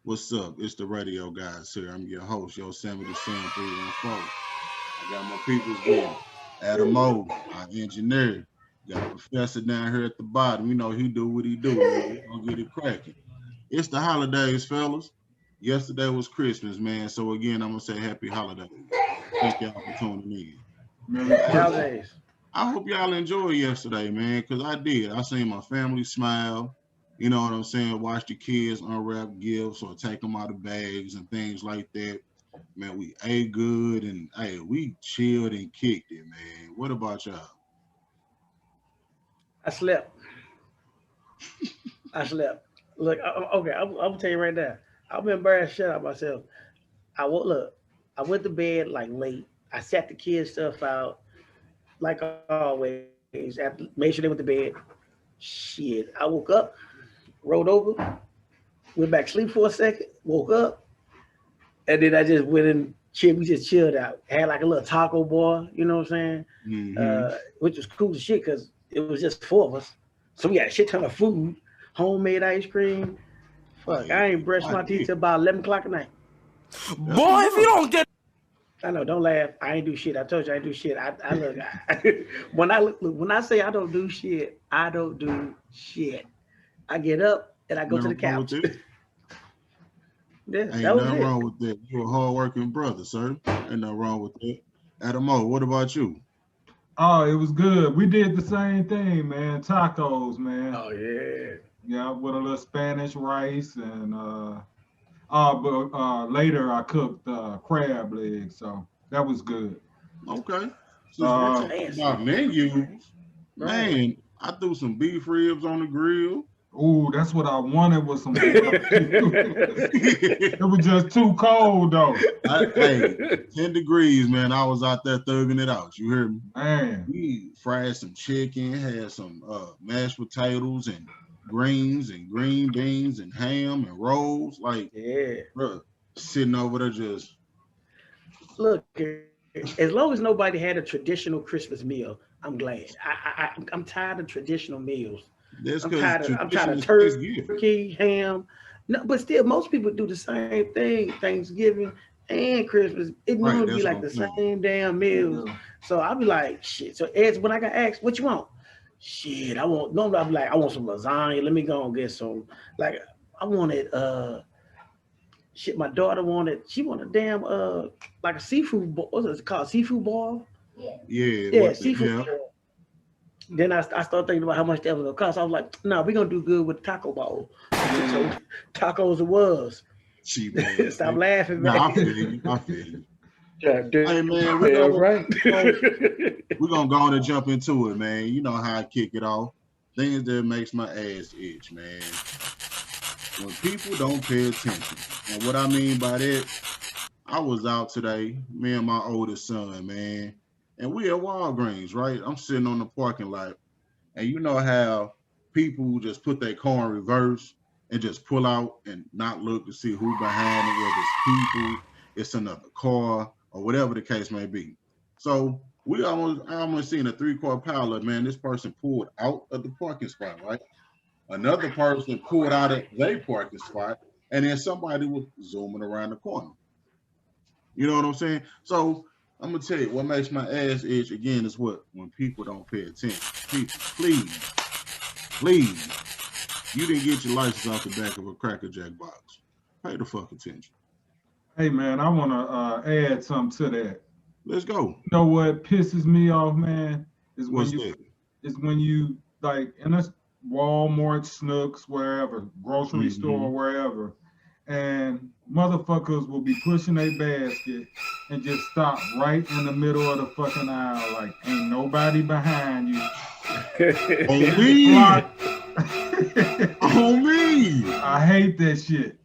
What's up? It's the radio guys here. I'm your host, Yosemite Sam 314. I got my people's here. Adam O, our engineer. Got a professor down here at the bottom. You know, he do what he do, man. We gonna get it cracking. It's the holidays, fellas. Yesterday was Christmas, man. So again, I'm gonna say happy holidays. Thank y'all for tuning in. Merry holidays. I hope y'all enjoyed yesterday, man, because I did. I seen my family smile. You know what I'm saying? Watch the kids unwrap gifts or take them out of bags and things like that. Man, we ate good and hey, we chilled and kicked it, man. What about y'all? I slept. Look, okay, I'm gonna tell you right now. I'm embarrassed shit out myself. I went to bed like late. I sat the kids stuff out like always. Made sure they went to bed. Shit, I woke up. Rolled over, went back to sleep for a second, woke up, and then I just went and chilled. We just chilled out. Had like a little taco bar, you know what I'm saying? Mm-hmm. Which was cool as shit because it was just 4 of us. So we got a shit ton of food, homemade ice cream. Fuck, I ain't brushed my teeth till about 11 o'clock at night. Boy, if you don't get... I know, don't laugh. I ain't do shit. I told you I ain't do shit. I look, when I say I don't do shit, I don't do shit. I get up and I go to the couch. Yeah, ain't nothing wrong with that. You're a hard-working brother, sir. Ain't nothing wrong with that. Adam O, what about you? Oh, it was good. We did the same thing, man. Tacos, man. Oh, yeah. Yeah, with a little Spanish rice and but later I cooked crab legs, so that was good. Okay. So about menus, man, I threw some beef ribs on the grill. Ooh, that's what I wanted with some. It was just too cold though. Hey, 10 degrees, man. I was out there thugging it out. You hear me? Man. We fried some chicken, had some mashed potatoes and greens and green beans and ham and rolls. Like, yeah, bro, sitting over there just. Look, as long as nobody had a traditional Christmas meal, I'm glad. I'm tired of traditional meals. I'm tired of turkey, ham. No, but still, most people do the same thing. Thanksgiving and Christmas, it normally be like the same damn meals. Yeah. So I'll be like, shit. So when I got asked, what you want? Shit, normally I'll be like, I want some lasagna. Let me go and get some. Like, I wanted, shit, my daughter she wanted damn, like a seafood, what's it called? Seafood ball? Yeah, seafood ball. Then I started thinking about how much that was gonna cost. I was like, no, we're gonna do good with taco bowl. So tacos it was. Stop laughing, man. No, I feel you. Yeah, hey man, we're gonna go on and jump into it, man. You know how I kick it off. Things that makes my ass itch, man. When people don't pay attention. And what I mean by that, I was out today, me and my oldest son, man. And we at Walgreens, right? I'm sitting on the parking lot. And you know how people just put their car in reverse and just pull out and not look to see who behind it, whether it's people, it's another car, or whatever the case may be. So I almost seen a 3-car pileup, man. This person pulled out of the parking spot, right? Another person pulled out of their parking spot, and then somebody was zooming around the corner. You know what I'm saying? So I'm gonna tell you what makes my ass itch again is when people don't pay attention. People, please, you didn't get your license off the back of a Cracker Jack box. Pay the fuck attention. Hey man, I want to add something to that. Let's go. You know what pisses me off, man? Is What's that? when you like in a Walmart, Snooks, wherever, grocery store, wherever, and motherfuckers will be pushing their basket and just stop right in the middle of the fucking aisle, like ain't nobody behind you. On me. On me. I hate that shit.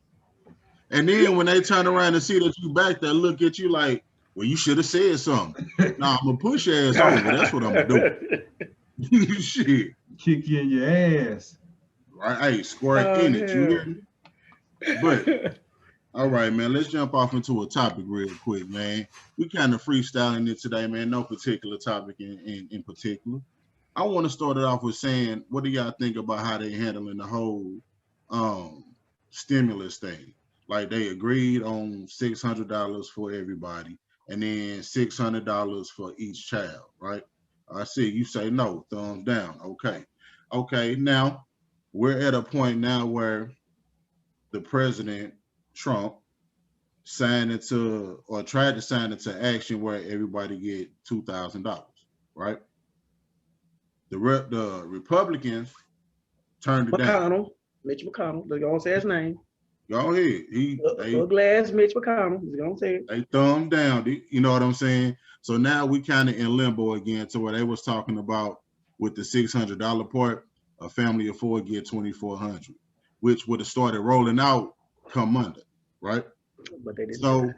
And then when they turn around and see that you back there, look at you like, well, you should have said something. Nah, I'm gonna push your ass over. That's what I'm gonna do. Shit. Kick you in your ass. Right, hey, square in it. You hear me? But all right, man. Let's jump off into a topic real quick, man. We kind of freestyling it today, man. No particular topic in particular. I want to start it off with saying, what do y'all think about how they handling the whole stimulus thing? Like they agreed on $600 for everybody, and then $600 for each child, right? I see you say no, thumbs down. Okay. Now we're at a point now where the president Trump signed into or tried to sign into action where everybody get $2,000, right? The Republicans turned it down. Mitch McConnell. They're gonna say his name. Go ahead. Glass Mitch McConnell. He's gonna say it. They thumbed down. You know what I'm saying? So now we kind of in limbo again to where they was talking about with the $600 part, a family of four get $2,400, which would have started rolling out come Monday, right? But they didn't.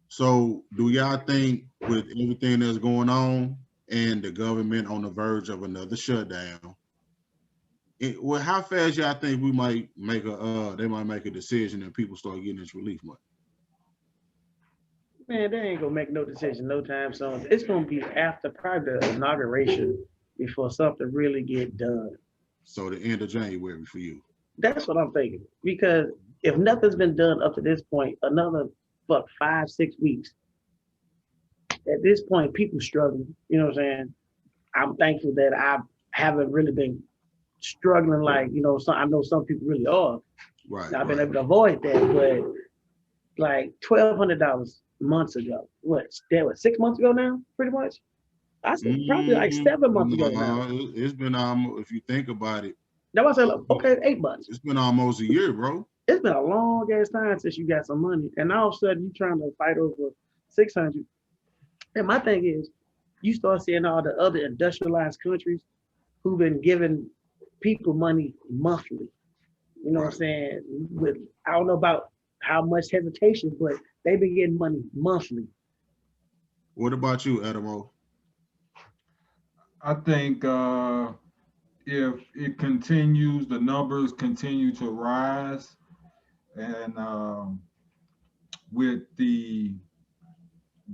So do y'all think with everything that's going on and the government on the verge of another shutdown, how fast y'all think we might make they might make a decision and people start getting this relief money? Man, they ain't gonna make no decision no time soon. It's gonna be after probably the inauguration before something really get done. So the end of January for you. That's what I'm thinking. Because if nothing's been done up to this point, another 5-6 weeks. At this point, people struggling. You know what I'm saying? I'm thankful that I haven't really been struggling like, I know some people really are. Right. I've been able to avoid that, but like $1,200 months ago. That was 6 months ago now, pretty much? I said probably like 7 months ago now. It's been almost, if you think about it. That was okay, 8 months. It's been almost a year, bro. It's been a long ass time since you got some money. And all of a sudden you trying to fight over 600. And my thing is, you start seeing all the other industrialized countries who've been giving people money monthly. You know what I'm saying? I don't know about how much hesitation, but they've been getting money monthly. What about you, Adamo? I think if it continues, the numbers continue to rise, and with the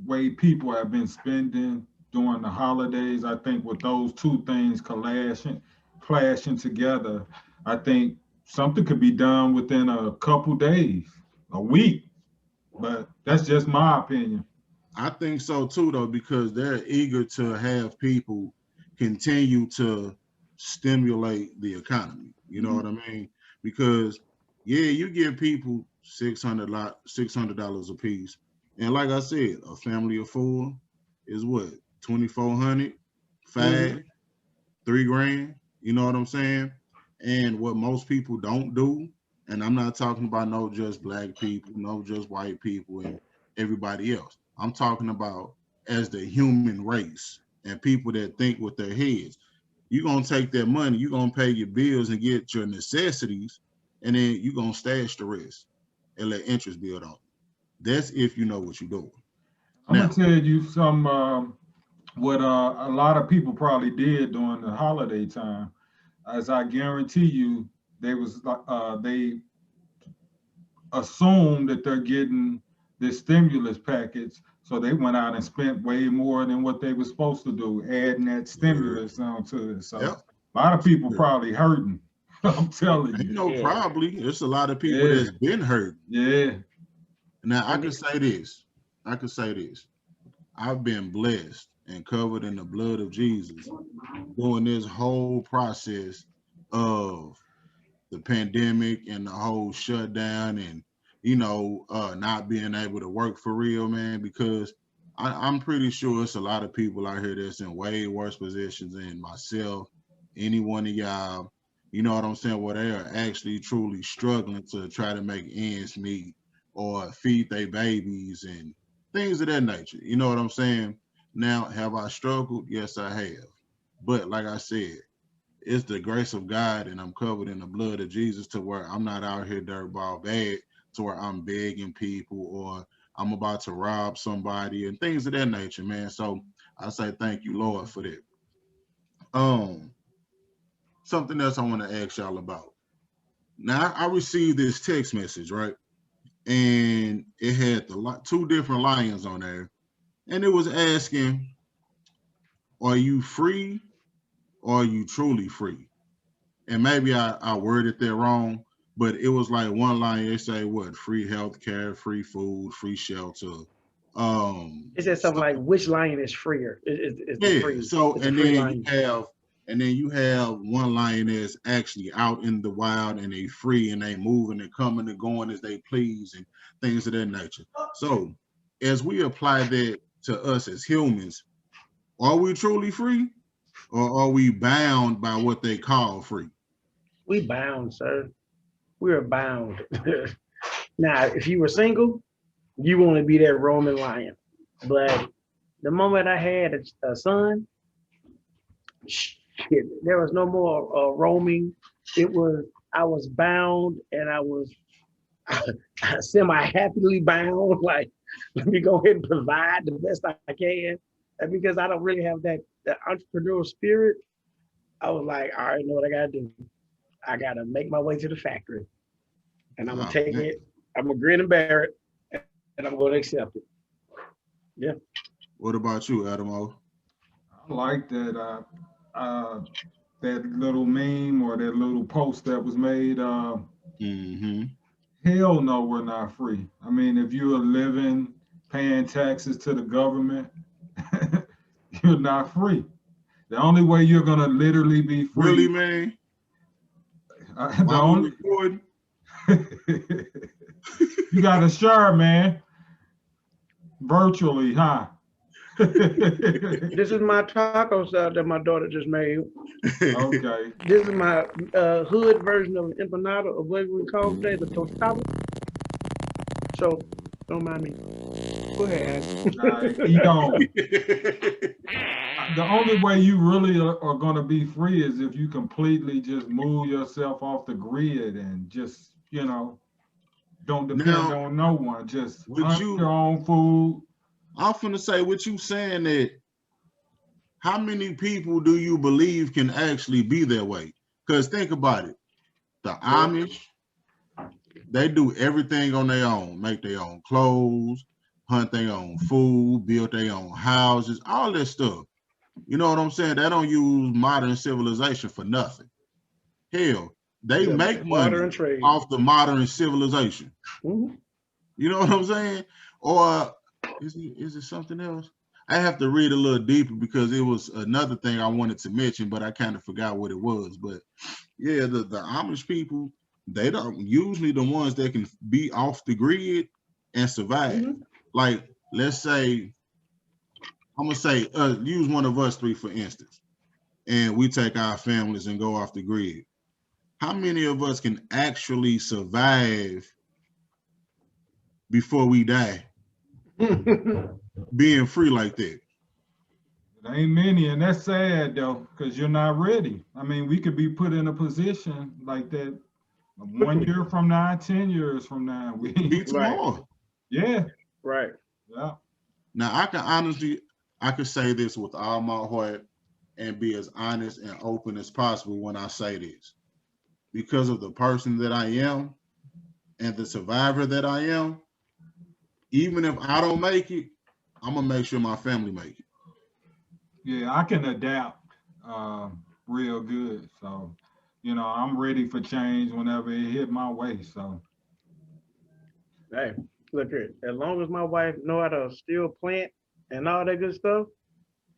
way people have been spending during the holidays, I think with those two things clashing together, I think something could be done within a couple days, a week. But that's just my opinion. I think so too, though, because they're eager to have people continue to stimulate the economy. You know what I mean? Because you give people $600 a piece, and like I said, a family of four is what, $2,400, $5,000, $3,000. You know what I'm saying? And what most people don't do, and I'm not talking about no just black people, no just white people, and everybody else. I'm talking about as the human race and people that think with their heads. You're going to take that money, you're going to pay your bills and get your necessities, and then you're going to stash the rest and let interest build on it. That's if you know what you're doing. I'm going to tell you some, what a lot of people probably did during the holiday time. As I guarantee you, they assume that they're getting this stimulus package, so they went out and spent way more than what they were supposed to do, adding that stimulus onto it. So a lot of people probably hurting. I'm telling you. Probably. There's a lot of people that's been hurt. Yeah. Now I can say this. I've been blessed and covered in the blood of Jesus during this whole process of the pandemic and the whole shutdown and not being able to work for real, man, because I'm pretty sure it's a lot of people out here that's in way worse positions than myself, any one of y'all. You know what I'm saying? Where they are actually truly struggling to try to make ends meet or feed their babies and things of that nature. You know what I'm saying? Now, have I struggled? Yes, I have. But like I said, it's the grace of God, and I'm covered in the blood of Jesus to where I'm not out here dirtball bad to where I'm begging people or I'm about to rob somebody and things of that nature, man. So I say thank you, Lord, for that. Something else I want to ask y'all about. Now I received this text message, right? And it had two different lions on there, and it was asking, "Are you free, or are you truly free?" And maybe I worded that wrong, but it was like one line. They say what? Free healthcare, free food, free shelter. It said something like, "Which lion is freer?" Is yeah. free? So it's and then you have one lion that's actually out in the wild and they free and they moving and coming and going as they please and things of that nature. So as we apply that to us as humans, are we truly free, or are we bound by what they call free? We bound, sir. We are bound. Now, if you were single, you want to be that Roman lion. But the moment I had a son, shit, there was no more roaming. I was bound, and I was semi-happily bound. Like, let me go ahead and provide the best I can. And because I don't really have that entrepreneurial spirit, I was like, I already know what I gotta do. I gotta make my way to the factory, and I'm gonna take it. I'm gonna grin and bear it, and I'm gonna accept it. Yeah. What about you, Adamo? I like that that little meme or that little post that was made. Hell no, we're not free. I mean, if you're living, paying taxes to the government, you're not free. The only way you're gonna literally be free. Really, man? The only you gotta share, man. Virtually, huh? This is my taco salad that my daughter just made. Okay. This is my hood version of empanada, or what we call today, the tostado. So, don't mind me. Go ahead. Eat on. The only way you really are going to be free is if you completely just move yourself off the grid and just, don't depend on no one. Just hunt your own food. I'm finna say, what you saying that how many people do you believe can actually be that way? Because think about it. The Amish, they do everything on their own, make their own clothes, hunt their own food, build their own houses, all that stuff. You know what I'm saying? They don't use modern civilization for nothing. Hell, they make money off the modern civilization. Mm-hmm. You know what I'm saying? Or is it something else? I have to read a little deeper because it was another thing I wanted to mention, but I kind of forgot what it was. But yeah, the Amish people, they don't usually the ones that can be off the grid and survive. Mm-hmm. Like, let's say, I'm gonna say, use one of us three for instance, and we take our families and go off the grid. How many of us can actually survive before we die? Being free like that. There ain't many, and that's sad though, because you're not ready. I mean, we could be put in a position like that 1 year from now, 10 years from now. We be tomorrow. Right. Yeah. Right. Yeah. Now I can say this with all my heart and be as honest and open as possible when I say this. Because of the person that I am and the survivor that I am, even if I don't make it, I'm gonna make sure my family make it. Yeah, I can adapt real good. So, I'm ready for change whenever it hit my way. So, hey, look here. As long as my wife know how to still plant and all that good stuff,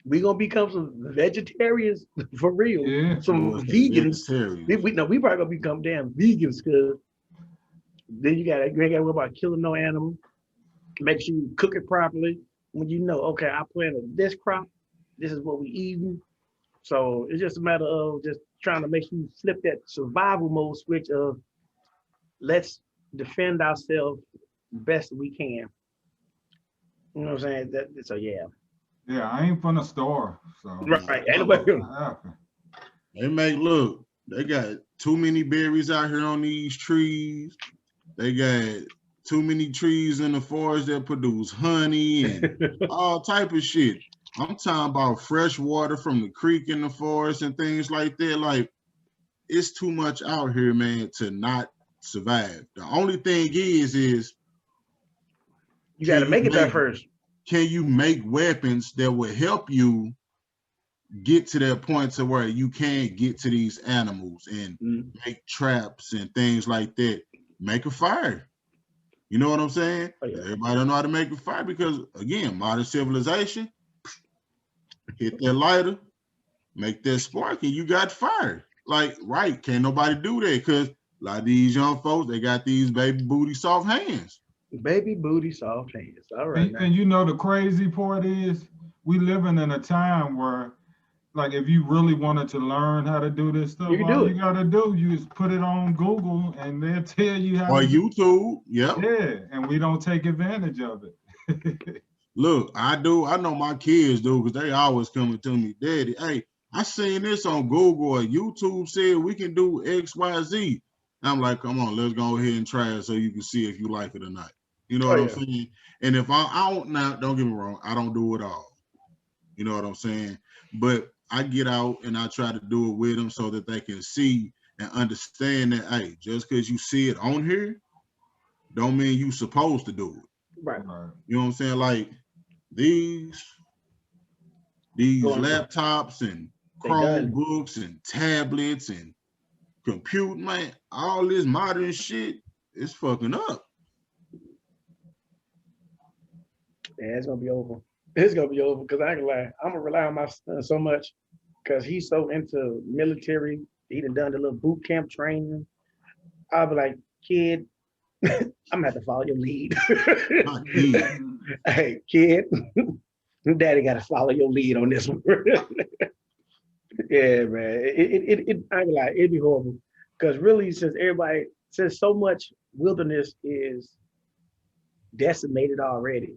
we gonna become some vegetarians for real. Yeah, some vegans. We probably gonna become damn vegans because then you ain't gotta worry about killing no animal. Make sure you cook it properly. when you know, okay, I planted this crop, this is what we eating. So it's just a matter of just trying to make sure you flip that survival mode switch of let's defend ourselves best we can. You know what I'm saying? So yeah. Yeah, I ain't from the store, so right. They got too many berries out here on these trees. They got too many trees in the forest that produce honey and all type of shit. I'm talking about fresh water from the creek in the forest and things like that. Like, it's too much out here, man, to not survive. The only thing is you got to make it there first. Can you make weapons that will help you get to that point to where you can get to these animals and make traps and things like that? Make a fire. You know what I'm saying? Oh, yeah. Everybody don't know how to make a fire because, again, modern civilization, hit that lighter, make that spark, and you got fire. Like, right, can't nobody do that because a lot of these young folks, they got these baby booty soft hands. Baby booty soft hands. All right. And you know the crazy part is we living in a time where, like, if you really wanted to learn how to do this stuff, all you gotta do, you just put it on Google and they'll tell you how or YouTube. Yep. Yeah, and we don't take advantage of it. Look, I do. I know my kids do because they always coming to me, Daddy, hey, I seen this on Google or YouTube said we can do X, Y, Z. I'm like, come on, let's go ahead and try it so you can see if you like it or not. You know what I'm saying? And if I don't, now, don't get me wrong, I don't do it all. You know what I'm saying? But I get out and I try to do it with them so that they can see and understand that, hey, just because you see it on here, don't mean you supposed to do it. Right. You know what I'm saying? Like these laptops and Chromebooks and tablets and compute, man, all this modern shit is fucking up. Yeah, it's gonna be over. It's gonna be over because I ain't gonna lie. I'm gonna rely on my son so much because he's so into military. He done the little boot camp training. I'll be like, kid, I'm gonna have to follow your lead. Hey, kid, daddy gotta follow your lead on this one. Yeah, man. It I ain't gonna lie, it'd be horrible. Because really, since so much wilderness is decimated already,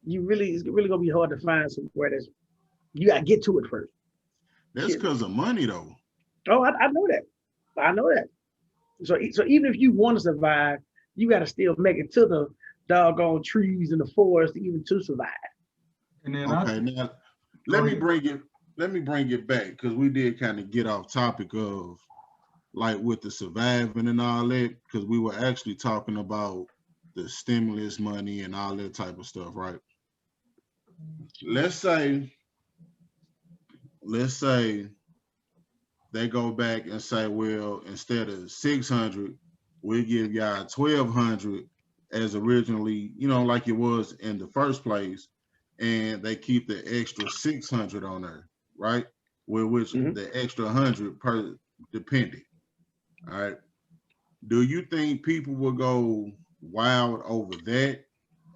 it's really gonna be hard to find somewhere that's you gotta get to it first. That's because of money, though. Oh, I know that. I know that. So even if you want to survive, you got to still make it to the doggone trees in the forest even to survive. And then now let me bring it back because we did kind of get off topic of like with the surviving and all that because we were actually talking about the stimulus money and all that type of stuff, right? Let's say they go back and say, well, instead of 600, we'll give y'all 1,200 as originally, you know, like it was in the first place, and they keep the extra 600 on there, right? With which the extra 100 per dependent. All right. Do you think people will go wild over that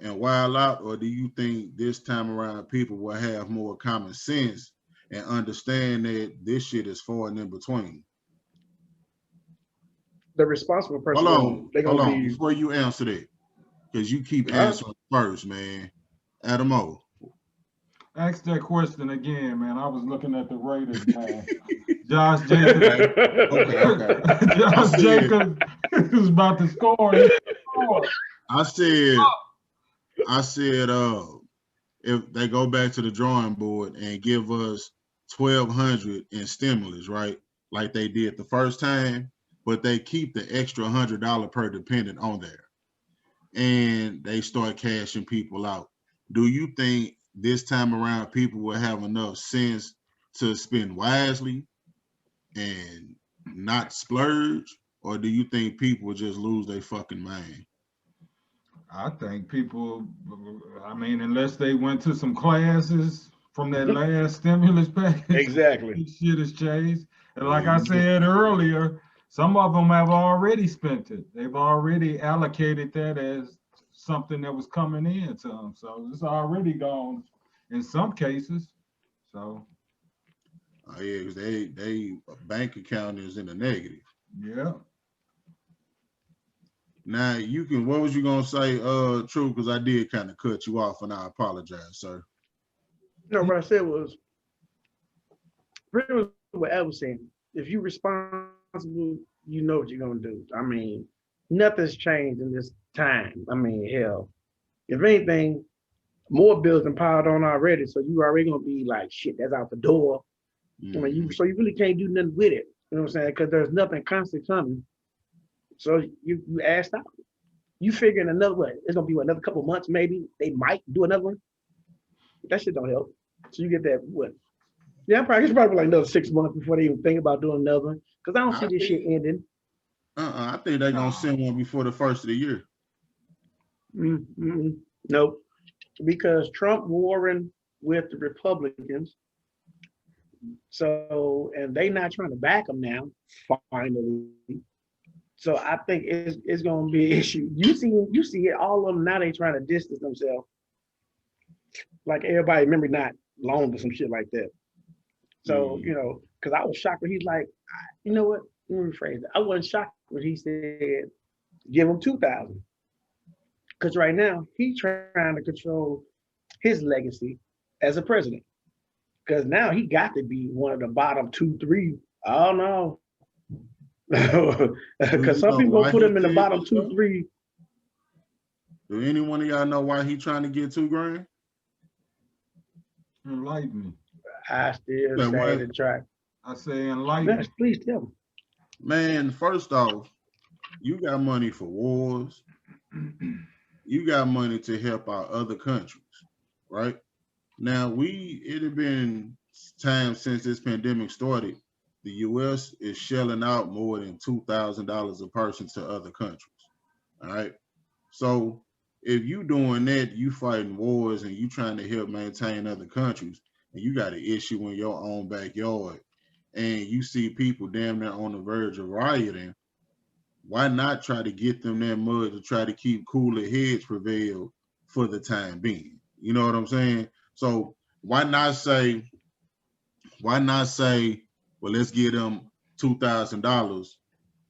and wild out, or do you think this time around people will have more common sense and understand that this shit is far and in between? The responsible person. Hold on, before you answer that, because you keep answering first, man. Adam O. Ask that question again, man. I was looking at the Raiders, man. Josh Jacobs. Okay. Josh Jacobs was about to score. I said, if they go back to the drawing board and give us 1,200 in stimulus, right, like they did the first time, but they keep the extra $100 per dependent on there, and they start cashing people out. Do you think this time around people will have enough sense to spend wisely and not splurge, or do you think people will just lose their fucking mind? I think people, I mean, unless they went to some classes from that last stimulus package, exactly, shit has changed. And like I said earlier, some of them have already spent it. They've already allocated that as something that was coming in to them. So it's already gone in some cases. So yeah, because they bank account is in the negative. yeah. Now you can. What was you gonna say? True, because I did kind of cut you off, and I apologize, sir. No, what I said was pretty much what Ed was saying. If you're responsible, you know what you're gonna do. I mean, nothing's changed in this time. I mean, hell, if anything, more bills than piled on already. So you already gonna be like, shit, that's out the door. I mean, so you really can't do nothing with it. You know what I'm saying? Because there's nothing constant coming. So you asked out. You figuring another way. It's gonna be another couple months, maybe. They might do another one. That shit don't help. So you get that what? Yeah, it's probably like another 6 months before they even think about doing another one. Because I don't see this shit ending. I think they're gonna send one before the first of the year. Nope. Because Trump warring with the Republicans. So, and they not trying to back them now, finally. So I think it's gonna be an issue. You see it, all of them now they trying to distance themselves. Like everybody remember not long or some shit like that. So, you know, because I was shocked when he's like, you know what? Let me rephrase it. I wasn't shocked when he said, give him 2,000. Because right now, he's trying to control his legacy as a president. Because now he got to be one of the bottom 2, 3. I don't know. Because some people gonna put him in the bottom 2, 3. Do any one of y'all know why he trying to get $2,000? Enlighten me. I still say the track. I say enlighten me. Please tell me. Man, first off, you got money for wars. You got money to help out other countries, right? Now, it had been time since this pandemic started. The U.S. is shelling out more than $2,000 a person to other countries, all right? So if you doing that, you fighting wars and you trying to help maintain other countries, and you got an issue in your own backyard, and you see people damn near on the verge of rioting, why not try to get them that mud to try to keep cooler heads prevail for the time being? You know what I'm saying? So why not say, well, let's get them $2,000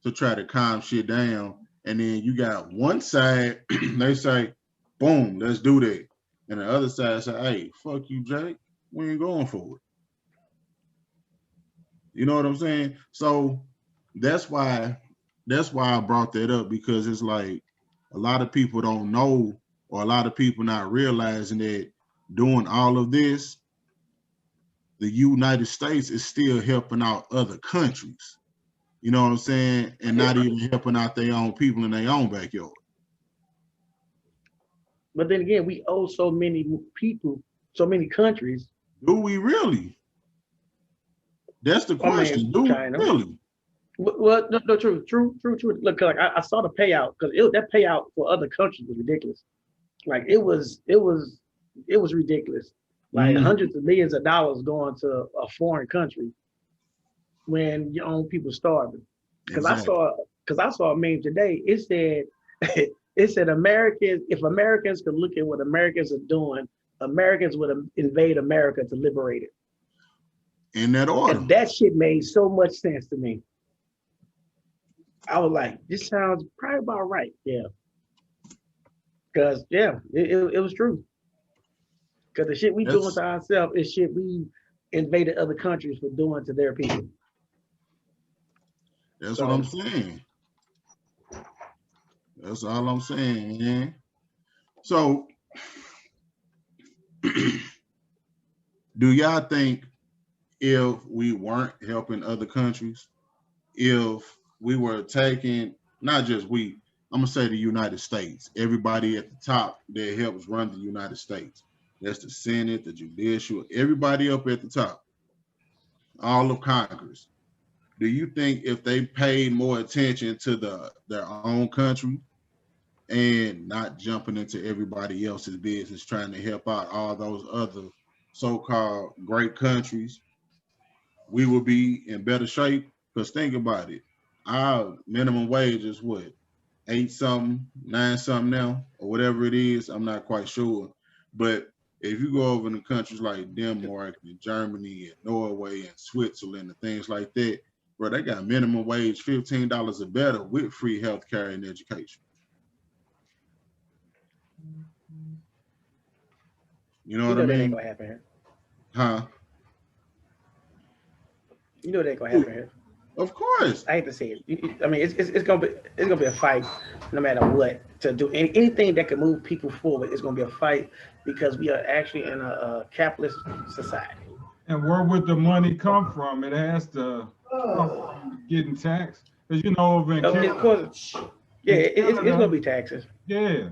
to try to calm shit down, and then you got one side, they say, boom, let's do that. And the other side say, hey, fuck you, Jake. We ain't going for it. You know what I'm saying? So that's why I brought that up, because it's like a lot of people don't know, or a lot of people not realizing that doing all of this, the United States is still helping out other countries. You know what I'm saying? And not even helping out their own people in their own backyard. But then again, we owe so many people, so many countries. Do we really? That's the question. Do we really? Well, no, true. Look, like I saw the payout, because that payout for other countries was ridiculous. Like it was ridiculous. Like hundreds of millions of dollars going to a foreign country when your own people starving. Because I saw a meme today. It said if Americans could look at what Americans are doing, Americans would invade America to liberate it. In that order. And that shit made so much sense to me. I was like, this sounds probably about right. Yeah. Because, it was true. Because the shit we doing to ourselves is shit we invaded other countries for doing to their people. That's what I'm saying. That's all I'm saying, man. So, do y'all think if we weren't helping other countries, if we were taking, not just we, I'm gonna say the United States, everybody at the top that helps run the United States, that's the Senate, the judicial, everybody up at the top, all of Congress, do you think if they paid more attention to their own country and not jumping into everybody else's business, trying to help out all those other so-called great countries, we would be in better shape? Because think about it, our minimum wage is what, 8 something, 9 something now, or whatever it is. I'm not quite sure. But if you go over in countries like Denmark and Germany and Norway and Switzerland and things like that, bro, they got minimum wage $15 or better with free healthcare and education. You know what I mean? That ain't gonna happen here. Huh? You know that ain't gonna happen here. Of course. I hate to say it. I mean, it's gonna be a fight, no matter what. To do anything that can move people forward, it's gonna be a fight because we are actually in a capitalist society. And where would the money come from? It has to come from getting taxed, because you know over in Canada, it's gonna be taxes. Yeah,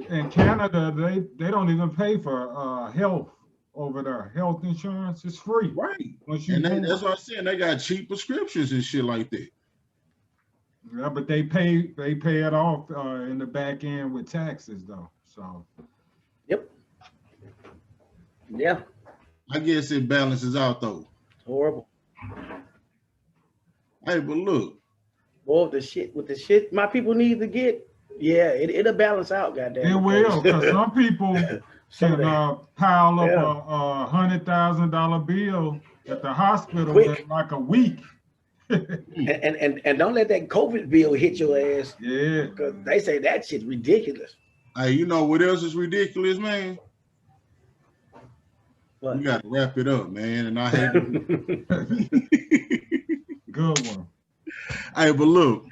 in Canada they don't even pay for health over there. Health insurance is free. Right. Once you that's what I'm saying. They got cheap prescriptions and shit like that. Yeah, but they pay it off in the back end with taxes though. So. Yep. Yeah. I guess it balances out though. Horrible. Hey, but look. Boy, with the shit my people need to get, yeah, it'll balance out, goddamn. It will, because some people can pile up a $100,000 bill at the hospital in like a week. and don't let that COVID bill hit your ass. Yeah. Because they say that shit's ridiculous. Hey, you know what else is ridiculous, man? What? We got to wrap it up, man. And I hate it. Good one. Hey, but look,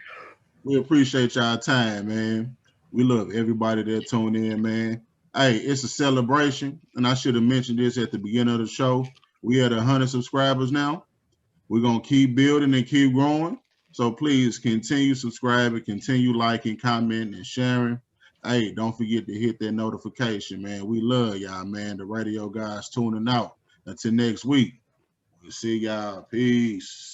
we appreciate y'all time, man. We love everybody that tuned in, man. Hey, it's a celebration. And I should have mentioned this at the beginning of the show. We at 100 subscribers now. We're going to keep building and keep growing. So please continue subscribing, continue liking, commenting, and sharing. Hey, don't forget to hit that notification, man. We love y'all, man. The radio guys tuning out. Until next week, we'll see y'all. Peace.